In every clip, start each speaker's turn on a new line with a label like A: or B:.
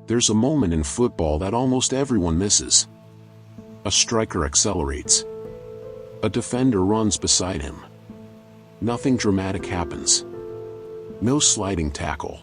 A: There's a moment in football that almost everyone misses. A striker accelerates. A defender runs beside him. Nothing dramatic happens. No sliding tackle.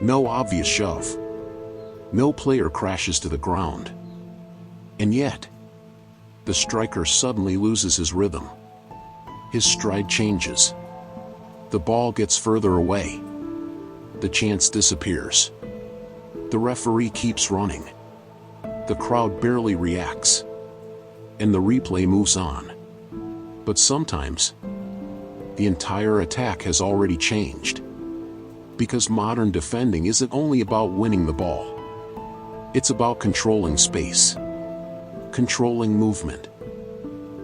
A: No obvious shove. No player crashes to the ground. And yet, the striker suddenly loses his rhythm. His stride changes. The ball gets further away. The chance disappears. The referee keeps running. The crowd barely reacts. And the replay moves on. But sometimes, the entire attack has already changed. Because modern defending isn't only about winning the ball. It's about controlling space, controlling movement,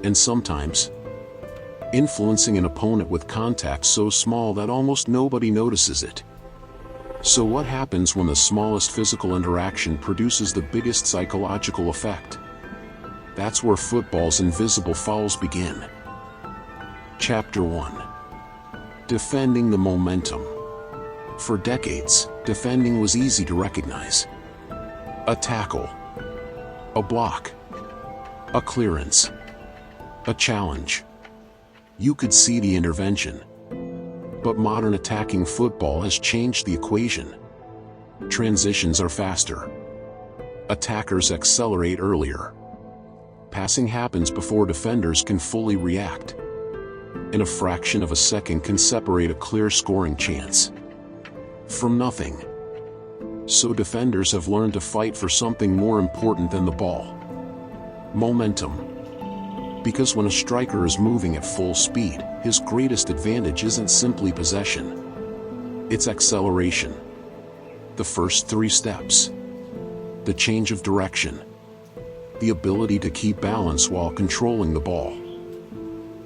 A: and sometimes, influencing an opponent with contact so small that almost nobody notices it. So what happens when the smallest physical interaction produces the biggest psychological effect? That's where football's invisible fouls begin. Chapter 1. Defending the momentum. For decades, defending was easy to recognize. A tackle. A block. A clearance. A challenge. You could see the intervention. But modern attacking football has changed the equation. Transitions are faster. Attackers accelerate earlier. Passing happens before defenders can fully react. And a fraction of a second can separate a clear scoring chance from nothing. So defenders have learned to fight for something more important than the ball. Momentum. Because when a striker is moving at full speed, his greatest advantage isn't simply possession. It's acceleration. The first 3 steps. The change of direction. The ability to keep balance while controlling the ball.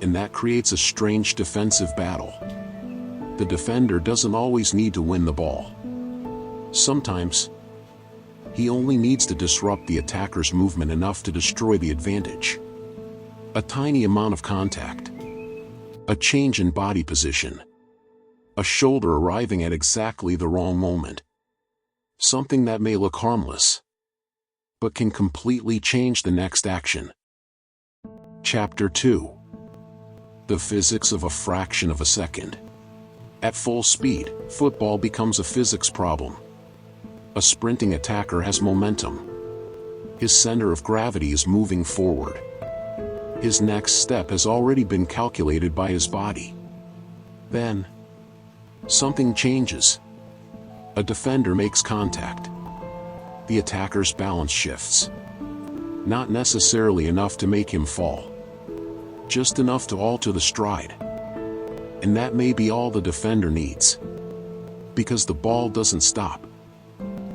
A: And that creates a strange defensive battle. The defender doesn't always need to win the ball. Sometimes, he only needs to disrupt the attacker's movement enough to destroy the advantage. A tiny amount of contact. A change in body position. A shoulder arriving at exactly the wrong moment. Something that may look harmless, but can completely change the next action. Chapter 2. The physics of a fraction of a second. At full speed, football becomes a physics problem. A sprinting attacker has momentum. His center of gravity is moving forward. His next step has already been calculated by his body. Then, something changes. A defender makes contact. The attacker's balance shifts. Not necessarily enough to make him fall. Just enough to alter the stride. And that may be all the defender needs. Because the ball doesn't stop.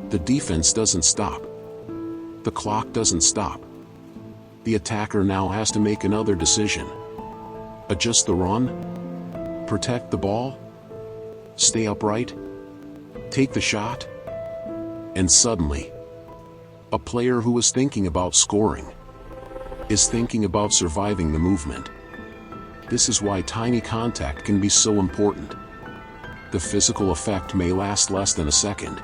A: The defense doesn't stop. The clock doesn't stop. The attacker now has to make another decision. Adjust the run? Protect the ball? Stay upright? Take the shot? And suddenly, a player who was thinking about scoring is thinking about surviving the movement. This is why tiny contact can be so important. The physical effect may last less than a second.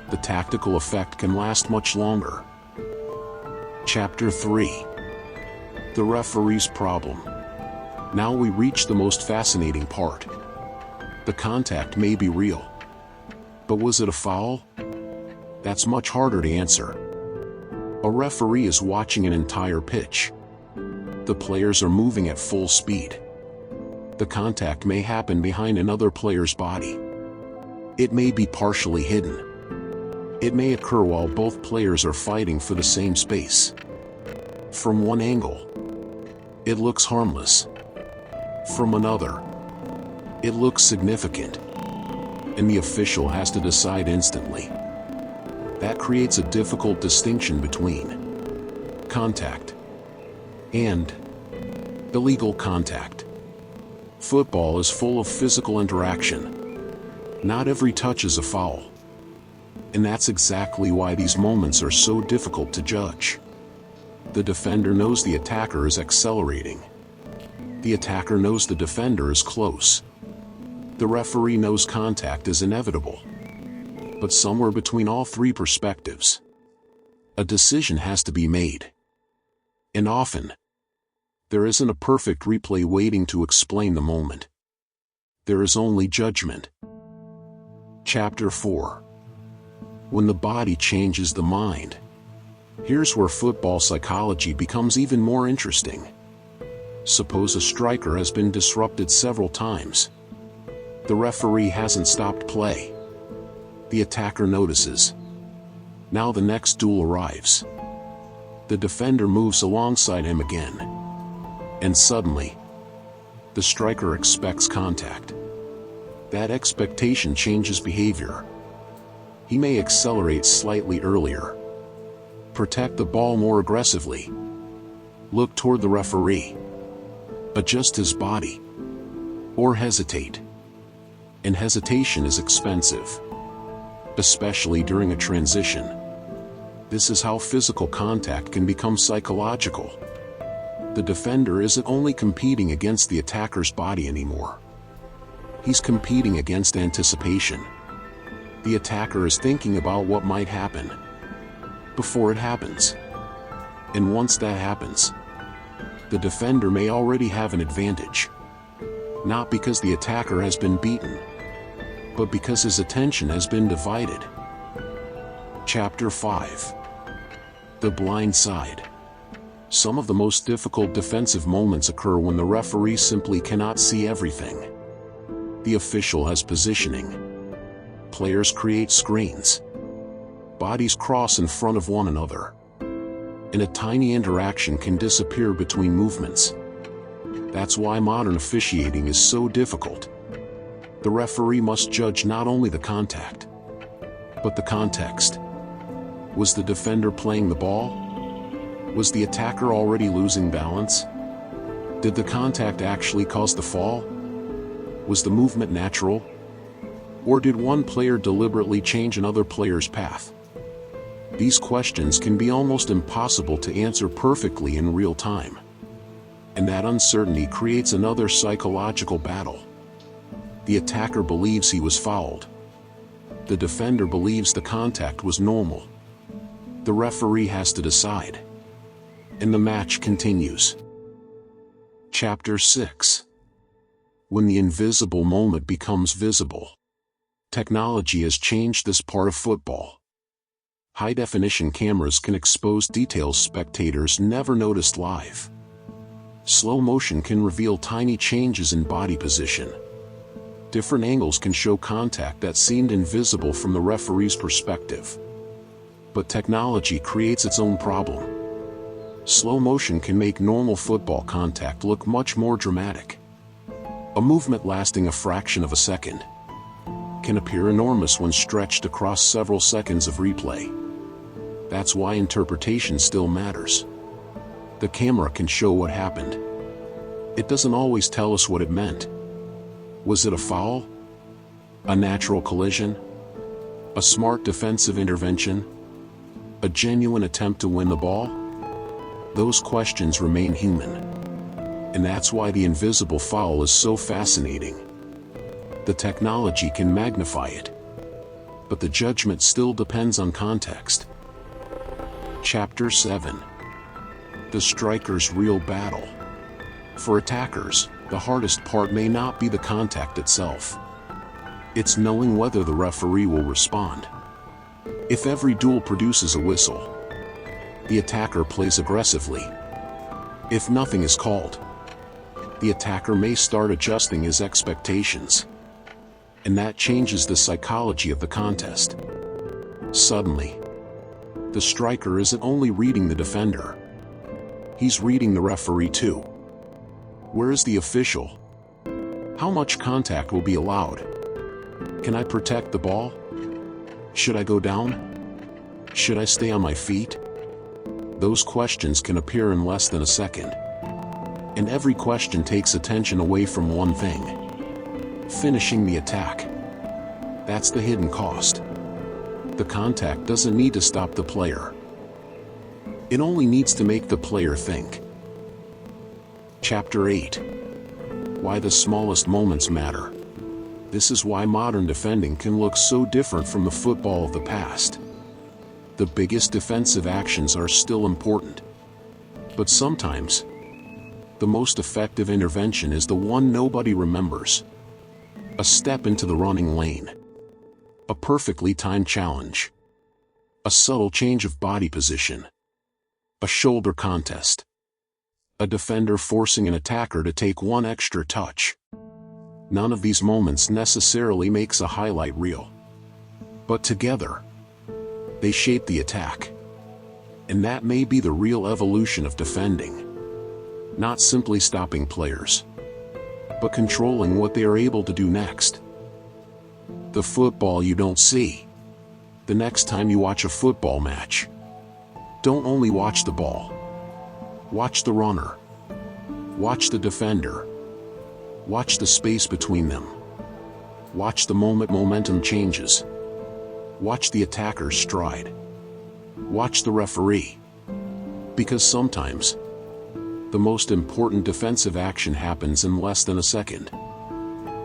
A: The tactical effect can last much longer. Chapter 3. The referee's problem. Now we reach the most fascinating part. The contact may be real. But was it a foul? That's much harder to answer. A referee is watching an entire pitch. The players are moving at full speed. The contact may happen behind another player's body. It may be partially hidden. It may occur while both players are fighting for the same space. From one angle, it looks harmless. From another, it looks significant. And the official has to decide instantly. That creates a difficult distinction between contact and illegal contact. Football is full of physical interaction. Not every touch is a foul. And that's exactly why these moments are so difficult to judge. The defender knows the attacker is accelerating. The attacker knows the defender is close. The referee knows contact is inevitable. But somewhere between all three perspectives, a decision has to be made. And often, there isn't a perfect replay waiting to explain the moment. There is only judgment. Chapter 4. When the body changes the mind. Here's where football psychology becomes even more interesting. Suppose a striker has been disrupted several times. The referee hasn't stopped play. The attacker notices. Now the next duel arrives. The defender moves alongside him again. And suddenly, the striker expects contact. That expectation changes behavior. He may accelerate slightly earlier, protect the ball more aggressively, look toward the referee, adjust his body, or hesitate. And hesitation is expensive, especially during a transition. This is how physical contact can become psychological. The defender isn't only competing against the attacker's body anymore. He's competing against anticipation. The attacker is thinking about what might happen before it happens. And once that happens, the defender may already have an advantage. Not because the attacker has been beaten, but because his attention has been divided. Chapter 5. The blind side. Some of the most difficult defensive moments occur when the referee simply cannot see everything. The official has positioning. Players create screens. Bodies cross in front of one another. And a tiny interaction can disappear between movements. That's why modern officiating is so difficult. The referee must judge not only the contact, but the context. Was the defender playing the ball? Was the attacker already losing balance? Did the contact actually cause the fall? Was the movement natural? Or did one player deliberately change another player's path? These questions can be almost impossible to answer perfectly in real time. And that uncertainty creates another psychological battle. The attacker believes he was fouled. The defender believes the contact was normal. The referee has to decide. And the match continues. Chapter 6. When the invisible moment becomes visible. Technology has changed this part of football. High-definition cameras can expose details spectators never noticed live. Slow motion can reveal tiny changes in body position. Different angles can show contact that seemed invisible from the referee's perspective. But technology creates its own problem. Slow motion can make normal football contact look much more dramatic. A movement lasting a fraction of a second can appear enormous when stretched across several seconds of replay. That's why interpretation still matters. The camera can show what happened. It doesn't always tell us what it meant. Was it a foul? A natural collision? A smart defensive intervention? A genuine attempt to win the ball? Those questions remain human. And that's why the invisible foul is so fascinating. The technology can magnify it, but the judgment still depends on context. Chapter 7. The striker's real battle. For attackers, the hardest part may not be the contact itself. It's knowing whether the referee will respond. If every duel produces a whistle, the attacker plays aggressively. If nothing is called, the attacker may start adjusting his expectations. And that changes the psychology of the contest. Suddenly, the striker isn't only reading the defender. He's reading the referee too. Where is the official? How much contact will be allowed? Can I protect the ball? Should I go down? Should I stay on my feet? Those questions can appear in less than a second. And every question takes attention away from one thing: finishing the attack. That's the hidden cost. The contact doesn't need to stop the player. It only needs to make the player think. Chapter 8. Why the smallest moments matter. This is why modern defending can look so different from the football of the past. The biggest defensive actions are still important. But sometimes, the most effective intervention is the one nobody remembers. A step into the running lane. A perfectly timed challenge. A subtle change of body position. A shoulder contest. A defender forcing an attacker to take one extra touch. None of these moments necessarily makes a highlight reel. But together, they shape the attack. And that may be the real evolution of defending. Not simply stopping players, but controlling what they are able to do next. The football you don't see. The next time you watch a football match, don't only watch the ball. Watch the runner. Watch the defender. Watch the space between them. Watch the moment momentum changes. Watch the attacker's stride. Watch the referee. Because sometimes, the most important defensive action happens in less than a second.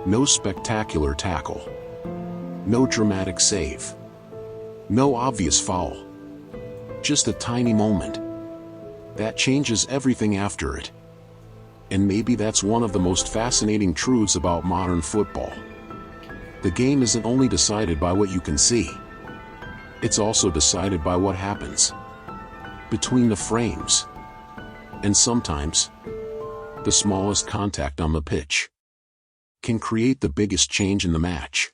A: No spectacular tackle. No dramatic save. No obvious foul. Just a tiny moment that changes everything after it. And maybe that's one of the most fascinating truths about modern football. The game isn't only decided by what you can see. It's also decided by what happens between the frames. And sometimes, the smallest contact on the pitch can create the biggest change in the match.